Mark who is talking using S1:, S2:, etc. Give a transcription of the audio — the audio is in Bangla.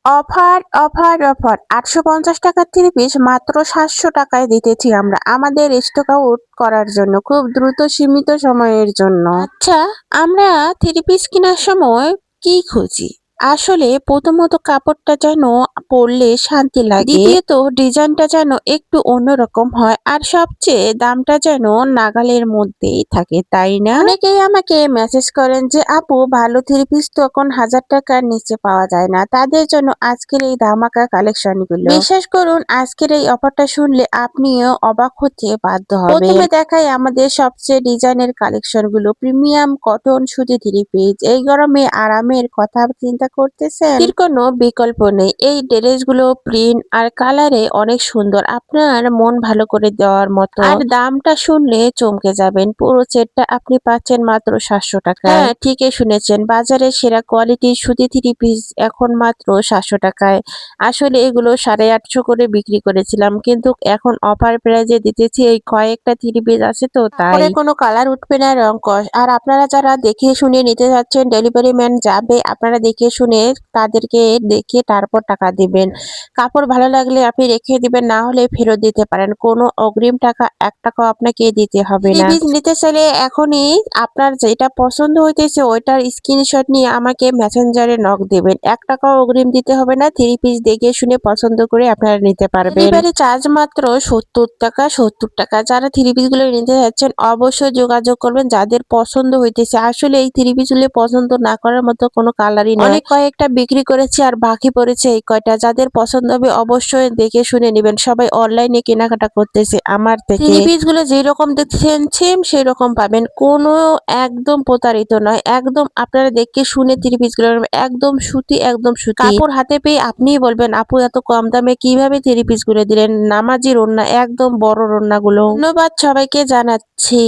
S1: Offer, offer, offer! ৮৫০ টাকার ৩ পিস মাত্র ৭০০ টাকায় দিতেছি আমরা আমাদের স্টক আউট করার জন্য, খুব দ্রুত সীমিত সময়ের জন্য। আচ্ছা, আমরা ৩ পিস কেনার সময় কি খুঁজি? আসলে প্রথমত কাপড়টা যেন পরলে শান্তি লাগে, দ্বিতীয়ত ডিজাইনটা যেন একটু অন্যরকম হয়, আর সবচেয়ে দামটা যেন নাগালের মধ্যেই থাকে, তাই না? অনেকেই আমাকে মেসেজ করেন যে আপু ভালো 3 পিস তো এখন 1000 টাকার নিচে পাওয়া যায় না, তাদের জন্য আজকের এই ধামাকা কালেকশন গুলো। বিশ্বাস করুন, আজকের এই অফারটা শুনলে আপনিও অবাক হতে বাধ্য হবেন। প্রথমে দেখাই আমাদের সবচেয়ে ডিজাইনের কালেকশন গুলো। প্রিমিয়াম কটন সুতি 3 পিস। এই গরমে আরামের কথা চিন্তা করতেছেন? এর কোনো বিকল্প নেই। এই ড্রেসগুলো প্রিন্ট আর কালারে অনেক সুন্দর, আপনার মন ভালো করে দেওয়ার মতো। আর দামটা শুনলে চমকে যাবেন, পুরো সেটটা আপনি পাচ্ছেন মাত্র 700 টাকায়। হ্যাঁ, ঠিকই শুনেছেন, বাজারে সেরা কোয়ালিটির সুতি 3 পিস এখন মাত্র 700 টাকায়। আসলে এগুলো 850 করে বিক্রি করেছিলাম, কিন্তু এখন অফার প্রাইজে দিতেছি, এই কয়েকটা 3 পিস আছে তো তাই। কোনো কালার উঠবে না, রং কস। আর আপনারা যারা দেখে শুনে নিতে যাচ্ছেন, ডেলিভারি ম্যান যাবে, আপনারা দেখে শুনে তাদেরকে দেখে তারপর টাকা দিবেন। কাপড় ভালো লাগলে আপনি রেখে দিবেন, না হলে ফেরত দিতে পারেন। কোনো অগ্রিম টাকা 1 টাকাও আপনাকে দিতে হবে না। 3 পিস নিতে চাইলে এখনই আপনার যেটা পছন্দ হইতেছে ওইটার স্ক্রিনশট নিয়ে আমাকে মেসেঞ্জারে নক দিবেন। 1 টাকাও অগ্রিম দিতে হবে না। 3 পিস দেখে শুনে পছন্দ করে আপনারা নিতে পারবেন। ডেলিভারি চার্জ মাত্র 70 টাকা, 70 টাকা। যারা 3 পিস গুলো নিতে যাচ্ছেন অবশ্যই যোগাযোগ করবেন যাদের পছন্দ হইতেছে। আসলে এই 3 পিস গুলো পছন্দ না করার মতো কোনো কালারই নাই। অনেক কয়েকটা বিক্রি করেছি আর বাকি পড়েছে এই কয়টা। যাদের পছন্দ হবে অবশ্যই দেখে শুনে নেবেন। সবাই অনলাইনে কেনাকাটা করতেছে আমার থেকে। 3 পিস গুলো যেরকম দেখছেন সেম সেরকম পাবেন। কোনো একদম প্রতারিত নয়। একদম আপনারা দেখে শুনে 3 পিস গুলো একদম সুতি, একদম সুতি। কাপড় হাতে পেয়ে আপনিই বলবেন আপু এত কম দামে কিভাবে 3 পিস গুলো দিলেন? নামাজি ওড়না, একদম বড় ওড়নাগুলো। ধন্যবাদ সবাইকে জানাচ্ছি।